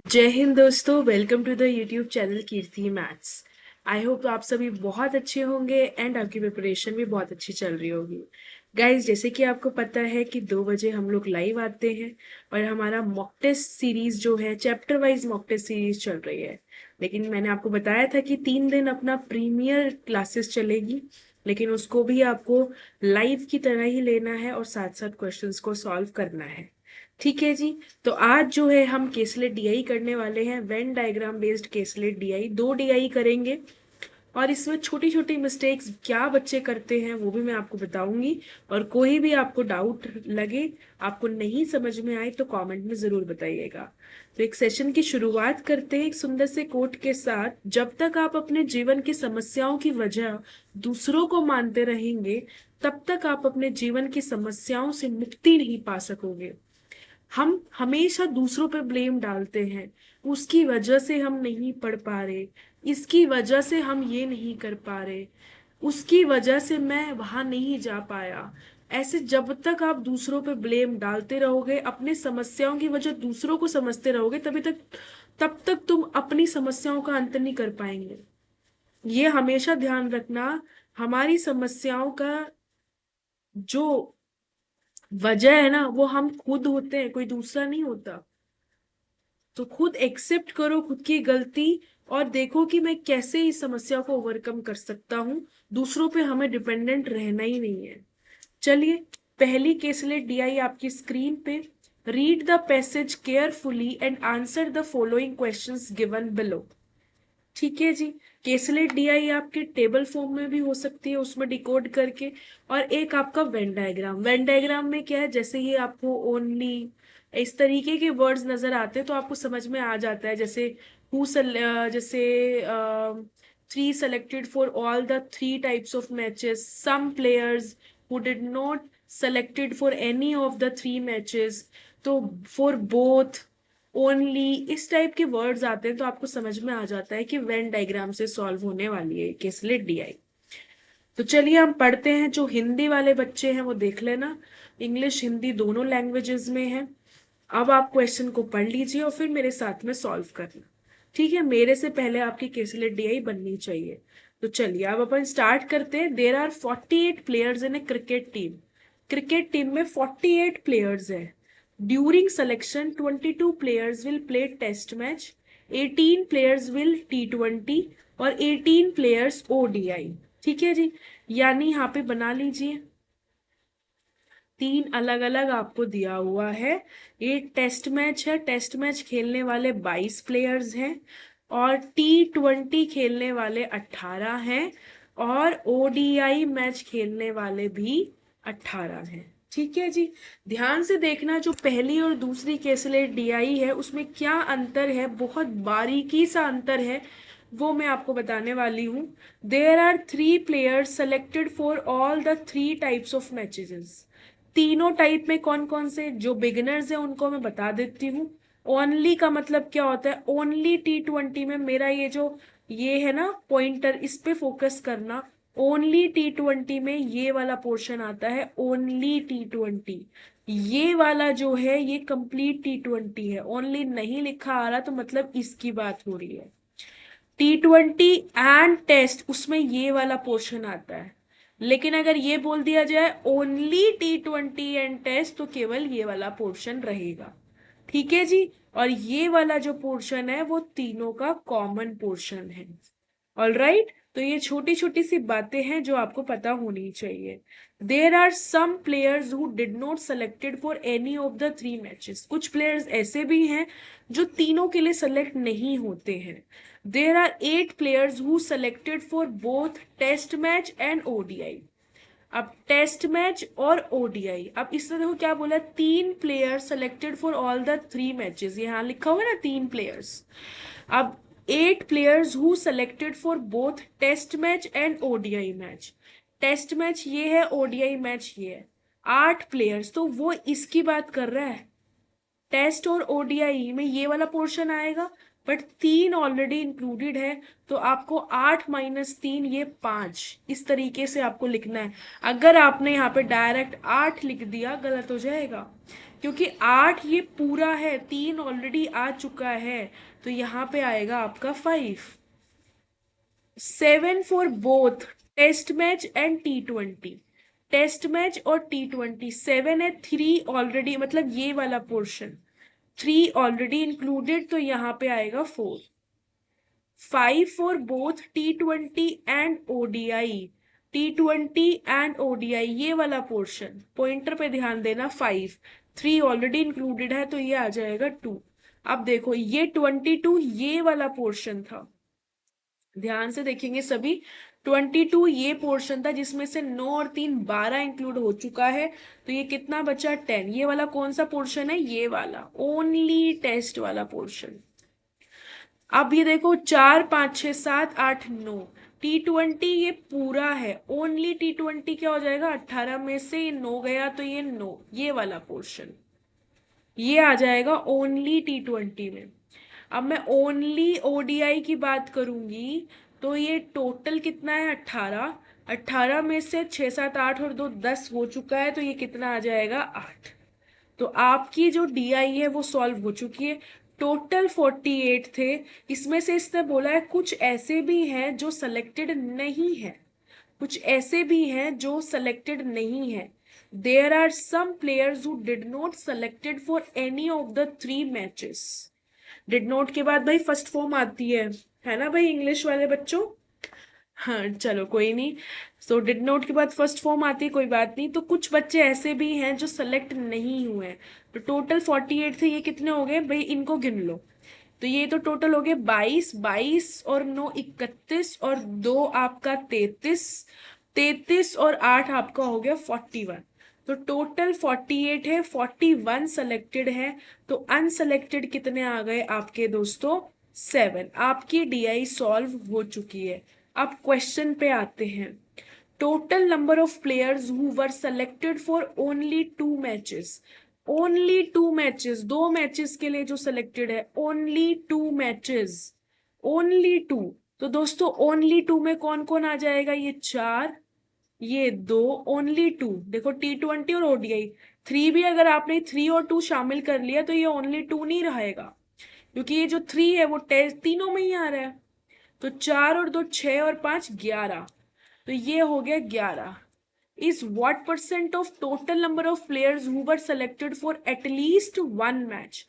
जय हिंद दोस्तों, welcome to the YouTube channel Kirti Maths. I hope आप सभी बहुत अच्छे होंगे एंड आपकी प्रिपरेशन भी बहुत अच्छी चल रही होगी। गाइज, जैसे कि आपको पता है कि 2 बजे हम लोग लाइव आते हैं और हमारा मॉक टेस्ट सीरीज जो है chapter wise mock test series चल रही है। लेकिन मैंने आपको बताया था कि 3 दिन अपना प्रीमियर क्लासेस चलेगी, लेकिन उसको भी आपको लाइव की तरह ही लेना है और साथ साथ क्वेश्चंस को सॉल्व करना है। ठीक है जी। तो आज जो है हम केसलेट डीआई करने वाले हैं, Venn diagram based caselet DI. 2 DI करेंगे और इसमें छोटी छोटी मिस्टेक्स क्या बच्चे करते हैं वो भी मैं आपको बताऊंगी। और कोई भी आपको डाउट लगे, आपको नहीं समझ में आए तो कमेंट में जरूर बताइएगा। तो एक सेशन की शुरुआत करते हैं एक सुंदर से कोट के साथ। जब तक आप अपने जीवन की समस्याओं की वजह दूसरों को मानते रहेंगे, तब तक आप अपने जीवन की समस्याओं से मुक्ति नहीं पा सकोगे। हम हमेशा दूसरों पे ब्लेम डालते हैं, उसकी वजह से हम नहीं पढ़ पा रहे, इसकी वजह से हम ये नहीं कर पा रहे, उसकी वजह से मैं वहां नहीं जा पाया। ऐसे जब तक आप दूसरों पे ब्लेम डालते रहोगे, अपनी समस्याओं की वजह दूसरों को समझते रहोगे, तब तक तुम अपनी समस्याओं का अंत नहीं कर पाएंगे। ये हमेशा ध्यान रखना। हमारी समस्याओं का जो वजह है ना, वो हम खुद होते हैं, कोई दूसरा नहीं होता। तो खुद एक्सेप्ट करो खुद की गलती और देखो कि मैं कैसे इस समस्या को ओवरकम कर सकता हूँ। दूसरों पे हमें डिपेंडेंट रहना ही नहीं है। चलिए, पहली केसलेट डीआई आपकी स्क्रीन पे। Read the passage carefully and answer the following questions given below. ठीक है जी। केसलेट डीआई आपके टेबल फॉर्म में भी हो सकती है, उसमें डिकोड करके। और एक आपका वेन डायग्राम में क्या है, जैसे ही आपको ओनली इस तरीके के वर्ड्स नजर आते हैं तो आपको समझ में आ जाता है। जैसे जैसे 3 selected for all the 3 types of matches, some players who did not selected for any of the 3 matches, तो फॉर बोथ, ओनली, इस टाइप के वर्ड्स आते हैं तो आपको समझ में आ जाता है कि वेन डायग्राम से सॉल्व होने वाली है केसलेट डीआई। तो चलिए हम पढ़ते हैं। जो हिंदी वाले बच्चे हैं वो देख लेना, इंग्लिश हिंदी दोनों लैंग्वेजेस में है। अब आप क्वेश्चन को पढ़ लीजिए और फिर मेरे साथ में सॉल्व करना। ठीक है, मेरे से पहले आपकी केसलेट डीआई बननी चाहिए। तो चलिए अब अपन स्टार्ट करते हैं। There are 48 players in a cricket team. Cricket team में 48 प्लेयर्स है। During selection 22 players will play test match, 18 players will T20 और 18 प्लेयर्स ओडीआई। ठीक है जी। यानी यहाँ पे बना लीजिए, 3 अलग अलग आपको दिया हुआ है। एक टेस्ट मैच है, टेस्ट मैच खेलने वाले 22 प्लेयर्स हैं और T20 खेलने वाले 18 हैं और ओडीआई मैच खेलने वाले भी 18 हैं। ठीक है जी। ध्यान से देखना, जो पहली और दूसरी केसलेट डीआई है उसमें क्या अंतर है, बहुत बारीकी सा अंतर है, वो मैं आपको बताने वाली हूँ। There are 3 players selected for all the 3 types of matches. तीनों टाइप में कौन कौन से, जो बिगिनर्स है उनको मैं बता देती हूँ। ओनली का मतलब क्या होता है, ओनली T20 में मेरा ये है ना पॉइंटर, इस पे फोकस करना। ओनली T20 में ये वाला पोर्शन आता है, ओनली T20। ये वाला जो है ये कंप्लीट T20 है। ओनली नहीं लिखा आ रहा तो मतलब इसकी बात हो रही है। T20 एंड टेस्ट, उसमें ये वाला पोर्शन आता है। लेकिन अगर ये बोल दिया जाए ओनली T20 एंड टेस्ट, तो केवल ये वाला पोर्शन रहेगा। ठीक है जी। और ये वाला जो पोर्शन है वो तीनों का कॉमन पोर्शन है। All right. तो ये छोटी छोटी सी बातें हैं जो आपको पता होनी चाहिए। There are some players who did not selected for any of the 3 matches. कुछ प्लेयर्स ऐसे भी हैं जो तीनों के लिए सेलेक्ट नहीं होते हैं। There are 8 players who selected for both test match and ODI. अब टेस्ट मैच और ओडीआई, अब इसने देखो क्या बोला, 3 player selected for all the 3 matches, यहाँ लिखा हुआ है ना 3 प्लेयर्स। अब 8 players who selected for both test match and ODI match. Test match ये है, ओडीआई मैच ये है। 8 प्लेयर्स, तो वो इसकी बात कर रहा है। टेस्ट और ओडीआई में ये वाला पोर्शन आएगा, बट 3 ऑलरेडी इंक्लूडेड है, तो आपको 8 - 3 ये 5, इस तरीके से आपको लिखना है। अगर आपने यहाँ पे डायरेक्ट 8 लिख दिया गलत हो जाएगा, क्योंकि 8 ये पूरा है, 3 ऑलरेडी आ चुका है, तो यहाँ पे आएगा आपका 5। 7 for both test match and T20। Test match और T20 7 है, 3 ऑलरेडी, मतलब ये वाला पोर्शन 3 ऑलरेडी इंक्लूडेड, तो यहाँ पे आएगा 4। 5 for both T20 and ODI। T20 and ODI ये वाला पोर्शन, पॉइंटर पे ध्यान देना, 5 3 ऑलरेडी इंक्लूडेड है, तो ये आ जाएगा 2। अब देखो ये 22 ये वाला पोर्शन था, ध्यान से देखेंगे सभी। 22 ये पोर्शन था जिसमें से 9 और 3 12 इंक्लूड हो चुका है, तो ये कितना बचा 10। ये वाला कौन सा पोर्शन है, ये वाला ओनली टेस्ट वाला पोर्शन। अब ये देखो 4 5 6 7 8 9, T20 ये पूरा है, ओनली T20 क्या हो जाएगा, 18 में से ये 9 गया, तो ये 9 ये वाला पोर्शन ये आ जाएगा ओनली T20 में। अब मैं ओनली ODI की बात करूंगी, तो ये टोटल कितना है 18। 18 में से 6 7 8 और 2 10 हो चुका है, तो ये कितना आ जाएगा 8। तो आपकी जो DI है वो सॉल्व हो चुकी है। टोटल 48 थे, इसमें से इसने बोला है कुछ ऐसे भी हैं जो सेलेक्टेड नहीं है, कुछ ऐसे भी हैं जो सेलेक्टेड नहीं है। There are some players who did not selected for any of the 3 matches. Did not के बाद भाई फर्स्ट फॉर्म आती है ना भाई इंग्लिश वाले बच्चों। हाँ चलो कोई नहीं, तो डिड नॉट के बाद फर्स्ट फॉर्म आती है, कोई बात नहीं। तो कुछ बच्चे ऐसे भी हैं जो सेलेक्ट नहीं हुए हैं। तो टोटल 48 थे, ये कितने हो गए भाई, इनको गिन लो। तो ये तो टोटल हो गए 22, 22 और 9 31 और 2 आपका 33, 33 और 8 आपका हो गया 41। तो टोटल 48 है, 41 सेलेक्टेड है, तो अनसेलेक्टेड कितने आ गए आपके दोस्तों, 7। आपकी DI सॉल्व हो चुकी है। अब क्वेश्चन पे आते हैं। Total number of players who were selected for only 2 matches. Only 2 matches, 2 matches के लिए जो सेलेक्टेड है, ओनली 2 मैचेस, ओनली 2। तो दोस्तों ओनली 2 में कौन कौन आ जाएगा, ये 4 ये 2, ओनली 2। देखो T20 और ODI 3 भी अगर आपने 3 और 2 शामिल कर लिया तो ये ओनली 2 नहीं रहेगा, क्योंकि ये जो 3 है वो टेस्ट तीनों में ही आ रहा है। तो 4 और 2 6 और 5 11, तो ये हो गया 11। Is what percent of total number of players who were selected for at least 1 match.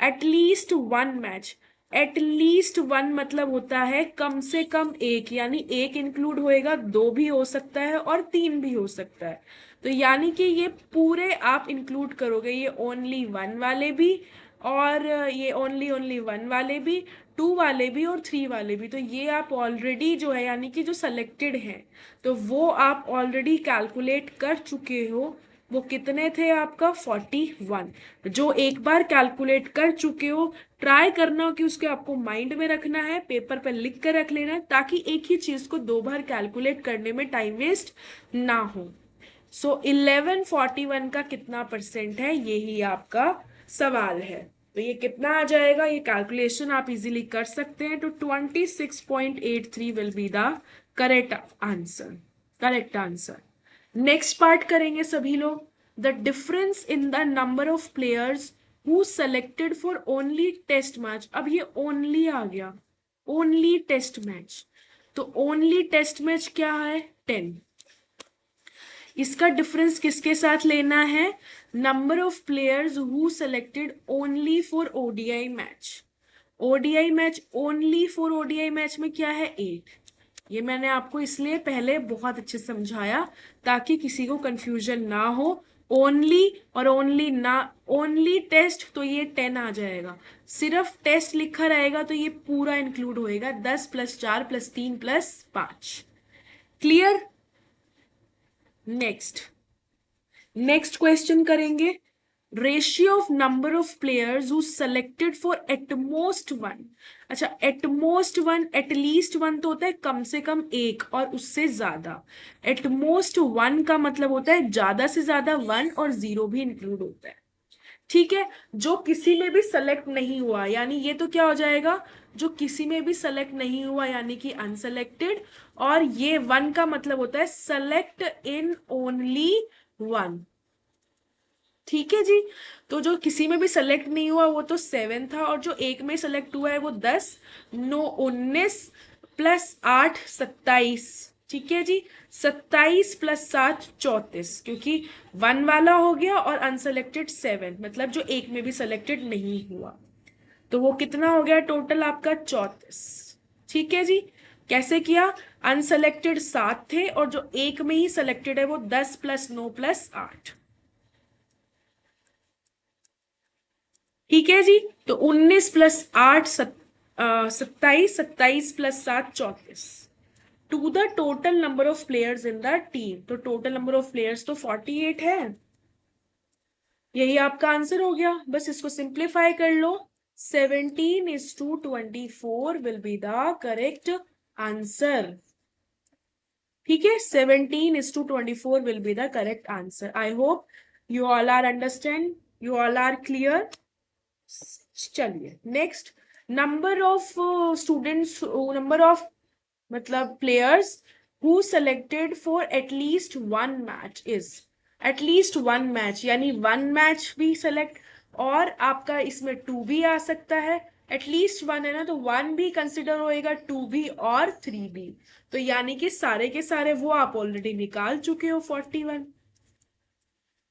At least 1 match, at least 1 मतलब होता है कम से कम एक, यानी एक इंक्लूड होएगा, 2 भी हो सकता है और 3 भी हो सकता है। तो यानी कि ये पूरे आप इंक्लूड करोगे, ये ओनली 1 वाले भी और ये ओनली ओनली 1 वाले भी, 2 वाले भी और 3 वाले भी। तो ये आप ऑलरेडी जो है यानी कि जो सेलेक्टेड हैं, तो वो आप ऑलरेडी कैलकुलेट कर चुके हो। वो कितने थे आपका 41। जो एक बार कैलकुलेट कर चुके हो, ट्राई करना कि उसके आपको माइंड में रखना है, पेपर पर लिख कर रख लेना, ताकि एक ही चीज को 2 बार कैलकुलेट करने में टाइम वेस्ट ना हो। सो 1141 का कितना परसेंट है, यही आपका सवाल है। तो ये कितना आ जाएगा, ये कैलकुलेशन आप इजीली कर सकते हैं। तो 26.83 will be the correct answer, correct answer. Next part करेंगे सभी लोग। The difference in the number of players who selected for only test match. अब ये ओनली आ गया, ओनली टेस्ट मैच, तो ओनली टेस्ट मैच क्या है 10। इसका डिफरेंस किसके साथ लेना है, number of players who selected only for ODI match. ODI match, only for ODI match में क्या है 8। ये मैंने आपको इसलिए पहले बहुत अच्छे से समझाया ताकि किसी को कंफ्यूजन ना हो। ओनली और ओनली ना, ओनली टेस्ट तो ये 10 आ जाएगा, सिर्फ टेस्ट लिखा रहेगा तो ये पूरा इंक्लूड होएगा, 10 + 4 + 3 + 5। क्लियर। नेक्स्ट, नेक्स्ट क्वेश्चन करेंगे। Ratio of number of players who selected for at most 1। अच्छा एटमोस्ट 1, एटलीस्ट 1 तो होता है कम से कम एक और उससे ज्यादा, एटमोस्ट 1 का मतलब होता है ज्यादा से ज्यादा 1 और 0 भी इंक्लूड होता है। ठीक है, जो किसी में भी सेलेक्ट नहीं हुआ, यानी ये तो क्या हो जाएगा जो किसी में भी सेलेक्ट नहीं हुआ यानी कि अनसेलेक्टेड, और ये वन का मतलब होता है सेलेक्ट इन ओनली वन। ठीक है जी। तो जो किसी में भी सेलेक्ट नहीं हुआ वो तो 7 था, और जो एक में सेलेक्ट हुआ है वो 10, 9 19 प्लस 8 27। ठीक है जी। 27 प्लस 7 34, क्योंकि वन वाला हो गया और अनसेलेक्टेड 7, मतलब जो एक में भी सेलेक्टेड नहीं हुआ। तो वो कितना हो गया टोटल आपका 34। ठीक है जी। कैसे किया? अनसेलेक्टेड 7 थे और जो एक में ही सेलेक्टेड है वो 10 प्लस 9 प्लस 8। ठीक है जी। तो 19 plus 8 27, 27 plus 7 34। To the total number of players in the team, तो टोटल नंबर ऑफ प्लेयर्स तो 48 है। यही आपका आंसर हो गया, बस इसको सिंप्लीफाई कर लो। 17:24 will be the correct answer. ठीक है, 17:24 will be the correct answer. I hope you all are understand, you all are clear. चलिए next, number of students, number of मतलब players who selected for at least one match is, at least one match यानी one match भी select, और आपका इसमें to भी आ सकता है। एटलीस्ट वन है ना, तो वन भी कंसिडर होएगा, टू भी और थ्री भी। तो यानी कि सारे के सारे वो आप ऑलरेडी निकाल चुके हो 41।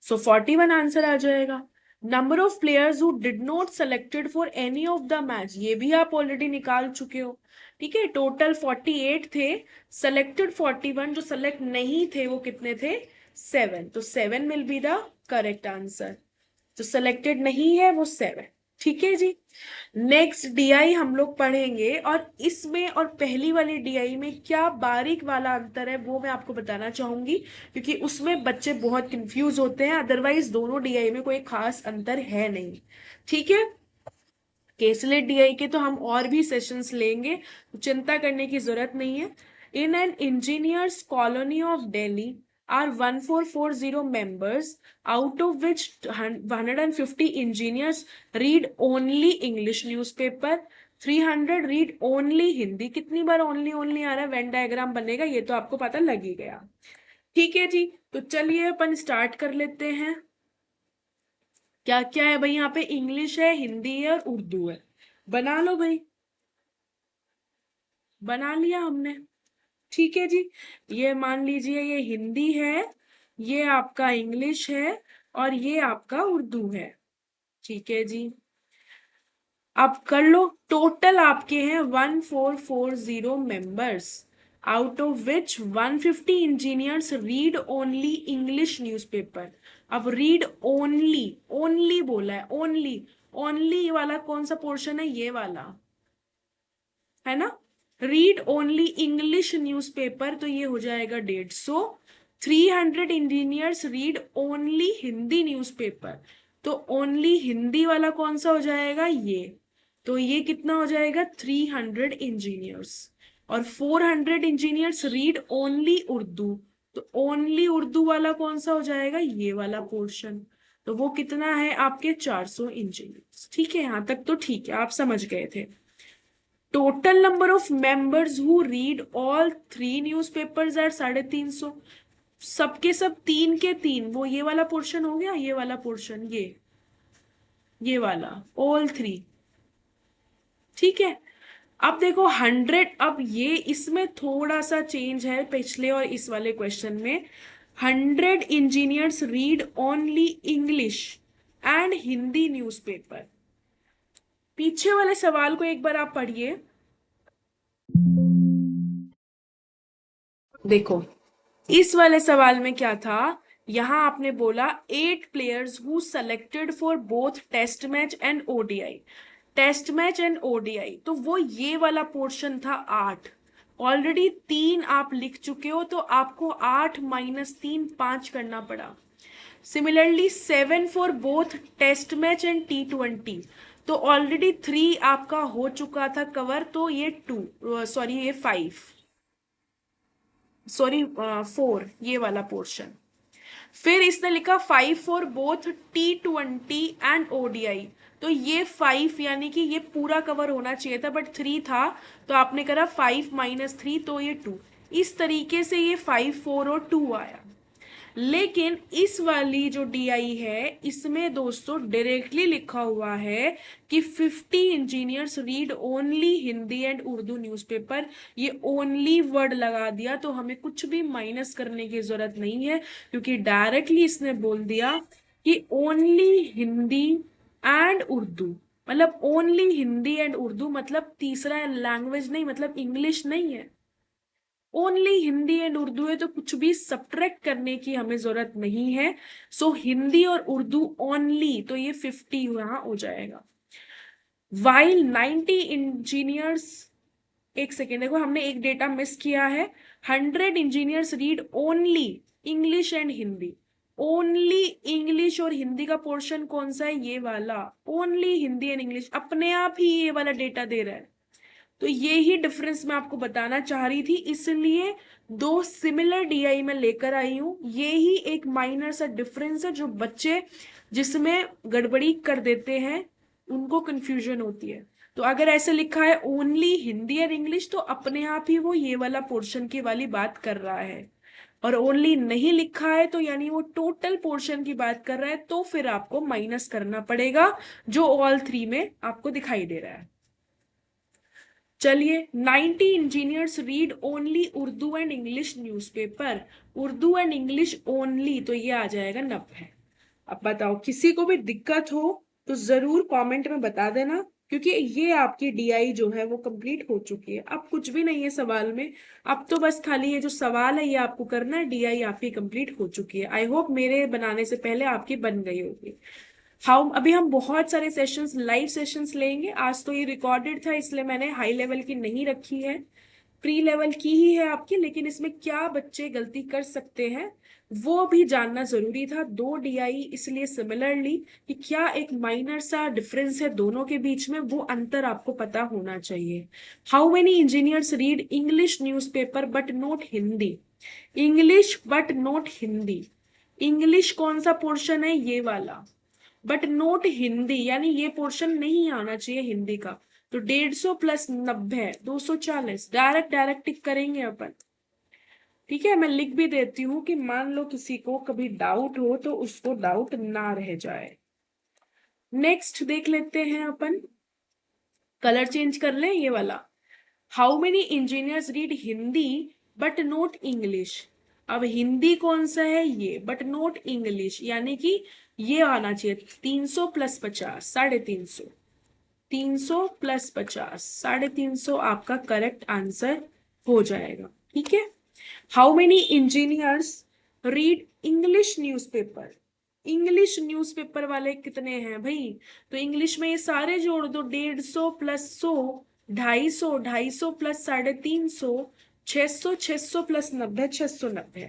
सो 41 आंसर आ जाएगा। Number of players who did not selected for any of the match, ये भी आप ऑलरेडी निकाल चुके हो। ठीक है, टोटल 48 थे, सेलेक्टेड 41, जो सेलेक्ट नहीं थे वो कितने थे? 7। तो 7 will be the correct answer. जो सेलेक्टेड नहीं है वो 7। ठीक है जी। नेक्स्ट डीआई हम लोग पढ़ेंगे, और इसमें और पहली वाली डीआई में क्या बारीक वाला अंतर है वो मैं आपको बताना चाहूंगी, क्योंकि उसमें बच्चे बहुत कंफ्यूज होते हैं, अदरवाइज दोनों डीआई में कोई खास अंतर है नहीं। ठीक है। केसलेट डीआई के तो हम और भी सेशंस लेंगे, तो चिंता करने की जरूरत नहीं है। In an engineers colony of Delhi are 1440 members, out of which 150 engineers read only English newspaper, 300 read only Hindi. कितनी बार ओनली ओनली आ रहा है, वेन डायग्राम बनेगा, ये तो आपको पता लग ही गया। ठीक है जी। तो चलिए अपन स्टार्ट कर लेते हैं। क्या क्या है भाई, यहाँ पे इंग्लिश है, हिंदी है और उर्दू है। बना लो भाई। बना लिया हमने। ठीक है जी। ये मान लीजिए ये हिंदी है, ये आपका इंग्लिश है, और ये आपका उर्दू है। ठीक है जी। अब कर लो। टोटल आपके हैं 1440 members, out of which 150 engineers read only English newspaper. अब रीड ओनली, ओनली बोला है, ओनली। ओनली वाला कौन सा पोर्शन है? ये वाला है ना। रीड ओनली इंग्लिश न्यूज़पेपर, तो ये हो जाएगा 150। 300 engineers read only Hindi newspaper, तो ओनली हिंदी वाला कौन सा हो जाएगा? ये। तो ये कितना हो जाएगा? 300 इंजीनियर्स। और 400 इंजीनियर्स रीड ओनली उर्दू, तो ओनली उर्दू वाला कौन सा हो जाएगा? ये वाला पोर्शन। तो वो कितना है आपके? 400 इंजीनियर्स। ठीक है, यहां तक तो ठीक है, आप समझ गए थे। Total number of members who read all three newspapers are 350। सबके सब तीन के तीन, वो ये वाला पोर्शन हो गया, ये वाला पोर्शन, ये वाला, ऑल थ्री। ठीक है। अब देखो 100, अब ये इसमें थोड़ा सा चेंज है पिछले और इस वाले क्वेश्चन में। 100 engineers read only English and Hindi newspaper. पीछे वाले सवाल को एक बार आप पढ़िए। देखो इस वाले सवाल में क्या था, यहां आपने बोला 8 players who selected for both test match and ODI. Test match and ODI, तो वो ये वाला पोर्शन था 8। ऑलरेडी 3 आप लिख चुके हो, तो आपको 8 माइनस 3 5 करना पड़ा। Similarly 7 for both test match and T20, तो ऑलरेडी 3 आपका हो चुका था कवर, तो ये 2, सॉरी ये 5, सॉरी 4, ये वाला पोर्शन। फिर इसने लिखा 5 for both T20 and ODI। तो ये 5 यानी कि ये पूरा कवर होना चाहिए था, बट 3 था, तो आपने करा 5 - 3, तो ये 2। इस तरीके से ये 5, 4 और 2 आया। लेकिन इस वाली जो DI है इसमें दोस्तों डायरेक्टली लिखा हुआ है कि 50 engineers read only Hindi and Urdu newspaper. ये ओनली वर्ड लगा दिया, तो हमें कुछ भी माइनस करने की जरूरत नहीं है, क्योंकि डायरेक्टली इसने बोल दिया कि ओनली हिंदी एंड उर्दू। मतलब ओनली हिंदी एंड उर्दू, मतलब तीसरा लैंग्वेज नहीं, मतलब इंग्लिश नहीं है, ओनली हिंदी एंड उर्दू है, तो कुछ भी सब्ट्रैक्ट करने की हमें जरूरत नहीं है। सो हिंदी और उर्दू ओनली, तो ये 50 यहां हो जाएगा। वाइल 90 इंजीनियर्स, एक सेकेंड देखो, हमने एक डेटा मिस किया है। 100 engineers read only English and Hindi. Only English और हिंदी का पोर्शन कौन सा है? ये वाला, ओनली हिंदी एंड इंग्लिश, अपने आप ही ये वाला डेटा दे रहा है। तो ये ही डिफरेंस मैं आपको बताना चाह रही थी, इसलिए दो सिमिलर DI में लेकर आई हूं। ये ही एक माइनर सा डिफरेंस है जो बच्चे जिसमें गड़बड़ी कर देते हैं, उनको कंफ्यूजन होती है। तो अगर ऐसे लिखा है ओनली हिंदी और इंग्लिश, तो अपने आप ही वो ये वाला पोर्शन की वाली बात कर रहा है। और ओनली नहीं लिखा है तो यानी वो टोटल पोर्शन की बात कर रहा है, तो फिर आपको माइनस करना पड़ेगा, जो ऑल 3 में आपको दिखाई दे रहा है। चलिए, 90 engineers read only Urdu and English newspaper. Urdu and English only, तो ये आ जाएगा 90। अब बताओ, किसी को भी दिक्कत हो तो जरूर कमेंट में बता देना, क्योंकि ये आपकी DI जो है वो कंप्लीट हो चुकी है। अब कुछ भी नहीं है सवाल में, अब तो बस खाली ये जो सवाल है ये आपको करना है। DI आपकी कंप्लीट हो चुकी है। आई होप मेरे बनाने से पहले आपकी बन गई होगी। हाउ अभी हम बहुत सारे सेशंस, लाइव सेशंस लेंगे। आज तो ये रिकॉर्डेड था, इसलिए मैंने हाई लेवल की नहीं रखी है, प्री लेवल की ही है आपकी। लेकिन इसमें क्या बच्चे गलती कर सकते हैं वो भी जानना जरूरी था। दो DI इसलिए सिमिलरली कि क्या एक माइनर सा डिफरेंस है दोनों के बीच में, वो अंतर आपको पता होना चाहिए। How many engineers read English newspaper but not Hindi. English but not Hindi, English कौन सा पोर्शन है? ये वाला। बट नोट हिंदी, यानी ये पोर्शन नहीं आना चाहिए हिंदी का। तो 150 + 90, 240। डायरेक्ट डायरेक्ट टिक करेंगे अपन। ठीक है, मैं लिख भी देती हूँ कि मान लो किसी को कभी डाउट हो तो उसको डाउट ना रह जाए। नेक्स्ट देख लेते हैं अपन, कलर चेंज कर लें ये वाला। How many engineers read Hindi but not English. अब हिंदी कौन सा है? ये, बट नॉट इंग्लिश, यानी कि ये आना चाहिए 300 + 50, 350। 300 + 50, 350 आपका करेक्ट आंसर हो जाएगा। ठीक है। How many engineers read English newspaper. English newspaper वाले कितने हैं भाई? तो इंग्लिश में ये सारे जोड़ दो, 150 + 100, 250, 250 + 350, 600, 600 + 90, 690।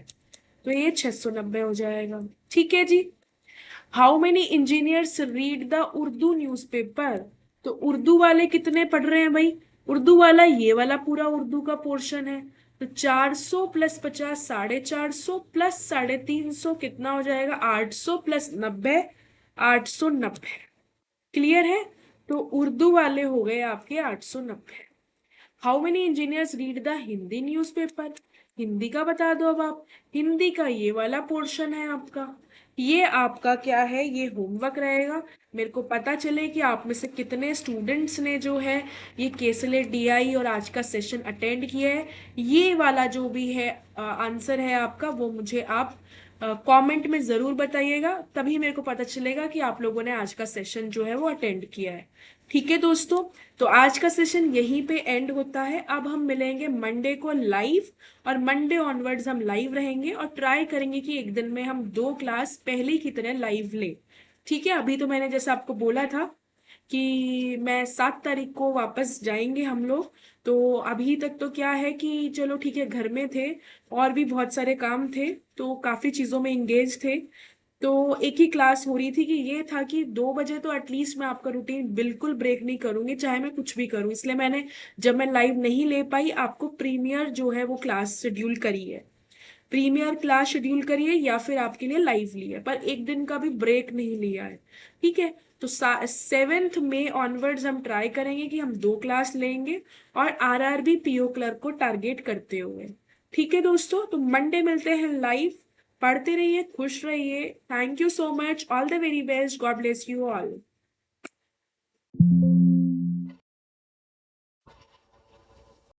तो ये 690 हो जाएगा। ठीक है जी। How many engineers read the Urdu newspaper. तो उर्दू वाले कितने पढ़ रहे हैं भाई? उर्दू वाला ये वाला पूरा उर्दू का पोर्शन है। तो 400 + 50, 450 + 350 कितना हो जाएगा? 800 + 90, 890। क्लियर है? तो उर्दू वाले हो गए आपके 890। How many engineers read the Hindi newspaper. Hindi का बता दो अब आप। हिंदी का ये वाला पोर्शन है आपका। ये आपका क्या है? ये होमवर्क रहेगा। मेरे को पता चले कि आप में से कितने स्टूडेंट्स ने जो है ये केसलेट DI और आज का सेशन अटेंड किया है। ये वाला जो भी है आंसर है आपका, वो मुझे आप कमेंट में जरूर बताइएगा, तभी मेरे को पता चलेगा कि आप लोगों ने आज का सेशन जो है वो अटेंड किया है। ठीक है दोस्तों, तो आज का सेशन यहीं पे एंड होता है। अब हम मिलेंगे मंडे को लाइव, और मंडे ऑनवर्ड्स हम लाइव रहेंगे और ट्राई करेंगे कि एक दिन में हम 2 क्लास पहले की तरह लाइव ले। ठीक है। अभी तो मैंने जैसे आपको बोला था कि मैं 7 तारीख को वापस जाएंगे हम लोग। तो अभी तक तो क्या है कि चलो ठीक है, घर में थे और भी बहुत सारे काम थे, तो काफी चीजों में इंगेज थे। तो एक ही क्लास हो रही थी, कि ये था कि 2 बजे तो एटलीस्ट मैं आपका रूटीन बिल्कुल ब्रेक नहीं करूंगी, चाहे मैं कुछ भी करूं। इसलिए मैंने, जब मैं लाइव नहीं ले पाई, आपको प्रीमियर जो है वो क्लास शेड्यूल करी है। प्रीमियर क्लास शेड्यूल करिए या फिर आपके लिए लाइव लिया, पर एक दिन का भी ब्रेक नहीं लिया है। ठीक है, तो 7 मई ऑनवर्ड्स हम ट्राई करेंगे कि हम 2 क्लास लेंगे, और आरआरबी पीओ क्लर्क को टारगेट करते हुए। ठीक है दोस्तों, तो मंडे मिलते हैं लाइव। पढ़ते रहिए, खुश रहिए। Thank you so much, all the very best, God bless you all.